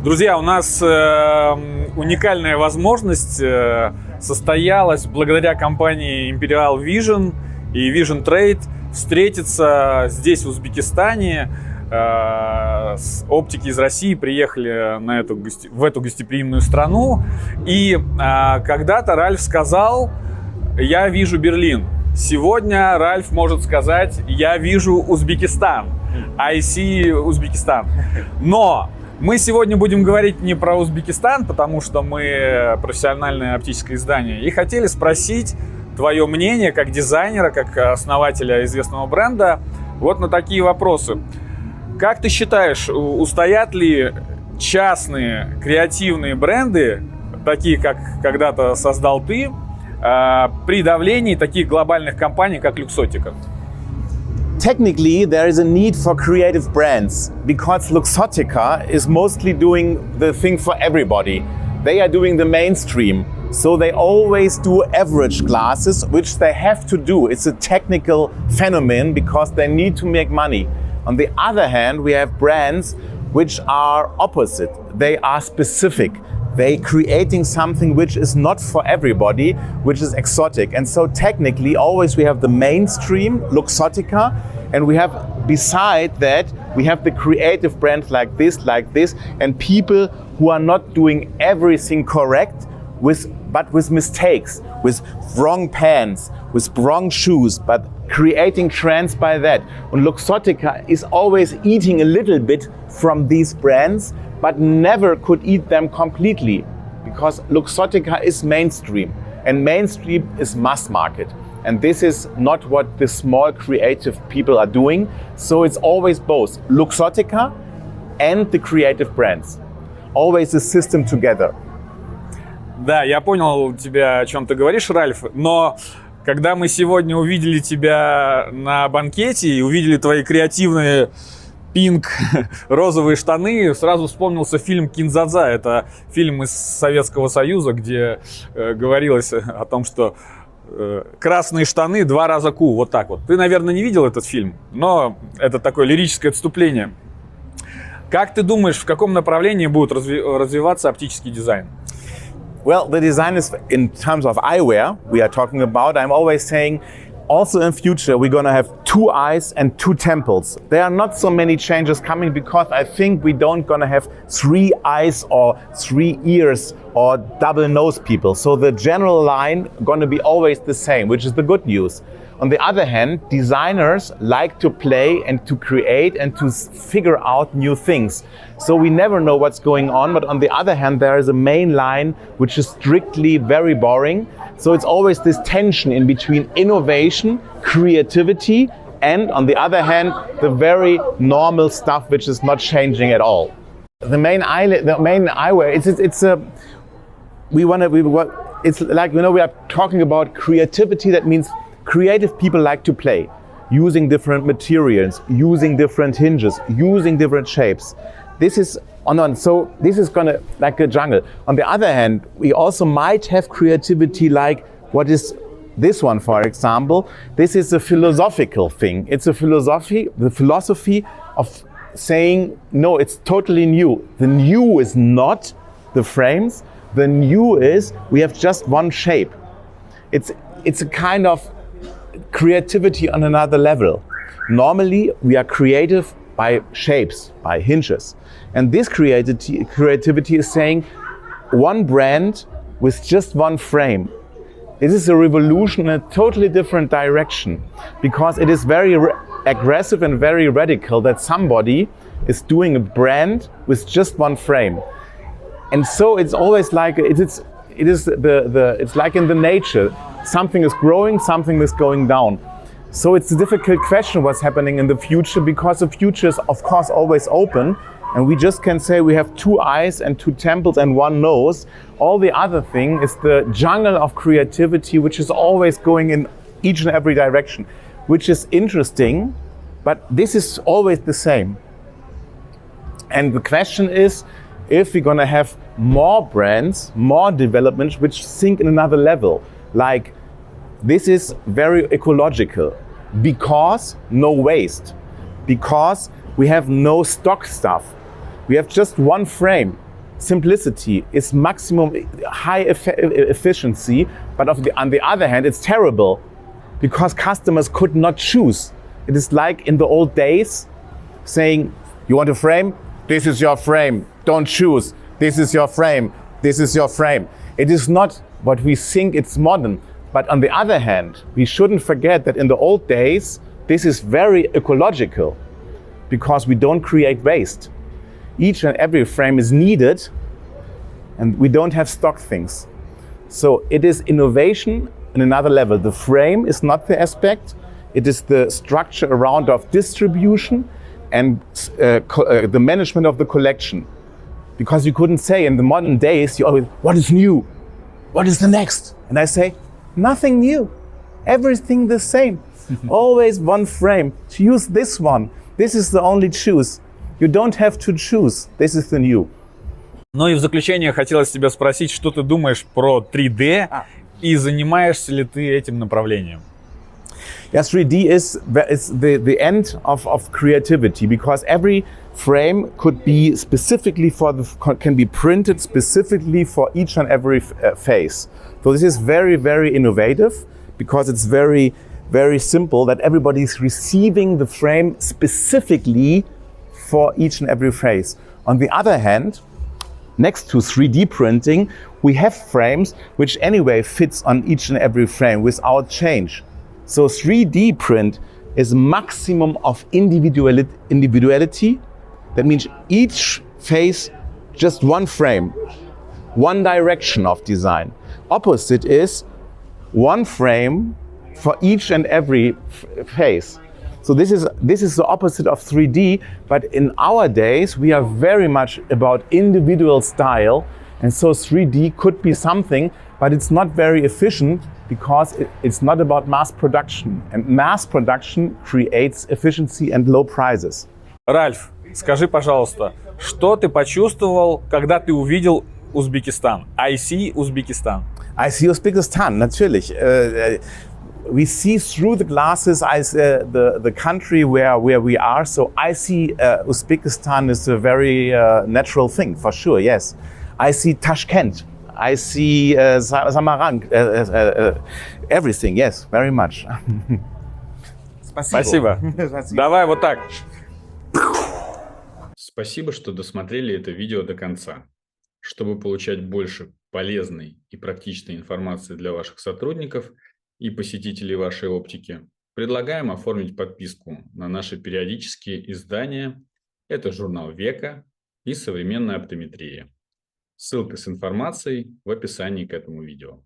Друзья, у нас уникальная возможность состоялась благодаря компании Империал-Визион и Vision Trade встретиться здесь, в Узбекистане. Оптики из России приехали в эту гостеприимную страну. И когда-то Ральф сказал: «Я вижу Берлин». Сегодня Ральф может сказать: «Я вижу Узбекистан». I see Узбекистан. Но мы сегодня будем говорить не про Узбекистан, потому что мы профессиональное оптическое издание. И хотели спросить твое мнение как дизайнера, как основателя известного бренда, вот на такие вопросы. Как ты считаешь, устоят ли частные креативные бренды, такие, как когда-то создал ты, при давлении таких глобальных компаний, как Luxottica? Technically, there is a need for creative brands because Luxottica is mostly doing the thing for everybody. They are doing the mainstream. So they always do average glasses, which they have to do. It's a technical phenomenon because they need to make money. On the other hand, we have brands which are opposite. They are specific. They creating something which is not for everybody, which is exotic. And so technically, always we have the mainstream, Luxottica, and we have, beside that, we have the creative brands like this, and people who are not doing everything correct, but with mistakes, with wrong pants, with wrong shoes, but creating trends by that. And Luxottica is always eating a little bit from these brands, but never could eat them completely, because Luxottica is mainstream, and mainstream is mass market. And this is not what the small creative people are doing. So it's always both Luxottica and the creative brands. Always a system together. Да, я понял тебя, о чем ты говоришь, Ральф, но когда мы сегодня увидели тебя на банкете и увидели твои креативные пинк-розовые штаны, сразу вспомнился фильм «Кинзадза». Это фильм из Советского Союза, где говорилось о том, что красные штаны 2 раза ку, вот так вот. Ты, наверное, не видел этот фильм, но это такое лирическое отступление. Как ты думаешь, в каком направлении будет развиваться оптический дизайн? Well, the design is, in terms of eyewear we are talking about, I'm always saying, also in future we're going to have 2 eyes and 2 temples. There are not so many changes coming because I think we don't going to have 3 eyes or 3 ears or double nose people. So the general line going to be always the same, which is the good news. On the other hand, designers like to play and to create and to figure out new things. So we never know what's going on, but on the other hand, there is a main line which is strictly very boring. So it's always this tension in between innovation, creativity, and on the other hand, the very normal stuff which is not changing at all. The main eyewear, it's like, we are talking about creativity. That means creative people like to play, using different materials, using different hinges, using different shapes. This is so this is gonna like a jungle. On the other hand, we also might have creativity like what is this one, for example. This is a philosophical thing. It's a philosophy, the philosophy of saying, no, it's totally new. The new is not the frames. The new is we have just one shape. It's a kind of creativity on another level. Normally, we are creative by shapes, by hinges. And this creativity is saying one brand with just one frame. This is a revolution in a totally different direction, because it is very aggressive and very radical that somebody is doing a brand with just one frame. And so it's always like it's like in the nature. Something is growing, something is going down. So it's a difficult question what's happening in the future, because the future is of course always open, and we just can say we have 2 eyes and 2 temples and 1 nose. All the other thing is the jungle of creativity, which is always going in each and every direction, which is interesting, but this is always the same. And the question is, if we're gonna have more brands, more developments which think in another level, like this is very ecological, because no waste, because we have no stock stuff. We have just one frame. simplicity, it's maximum high efficiency, but on the other hand, it's terrible because customers could not choose. It is like in the old days saying, you want a frame? This is your frame. Don't choose. This is your frame. This is your frame. It is not what we think it's modern. But on the other hand, we shouldn't forget that in the old days, this is very ecological because we don't create waste. Each and every frame is needed and we don't have stock things. So it is innovation in another level. The frame is not the aspect. It is the structure around of distribution and the management of the collection. Because you couldn't say in the modern days, you always, what is new? What is the next? And I say, nothing new. Everything the same. Always one frame. Choose this one. This is the only choose. You don't have to choose. This is the new. Ну и в заключение хотелось тебя спросить, что ты думаешь про 3D и занимаешься ли ты этим направлением? Yes, 3D is the end of creativity because every frame could be specifically can be printed specifically for each and every face. So this is very, very innovative because it's very, very simple that everybody is receiving the frame specifically for each and every face. On the other hand, next to 3D printing, we have frames which anyway fits on each and every frame without change. So 3D print is maximum of individuality. That means each face, just one frame, one direction of design. Opposite is one frame for each and every face. So this is the opposite of 3D, but in our days we are very much about individual style, and so 3D could be something, but it's not very efficient because it's not about mass production, and mass production creates efficiency and low prices. Ральф, скажи, пожалуйста, что ты почувствовал, когда ты увидел Узбекистан? I see Uzbekistan. I see Uzbekistan, natürlich. We see through the glasses the country where we are. So I see Uzbekistan is a very natural thing, for sure, yes. I see Tashkent. I see Samarang. Everything, yes, very much. Спасибо. Давай вот так. Спасибо, что досмотрели это видео до конца. Чтобы получать больше полезной и практичной информации для ваших сотрудников и посетителей вашей оптики, предлагаем оформить подписку на наши периодические издания. Это журнал «Века» и «Современная оптометрия». Ссылка с информацией в описании к этому видео.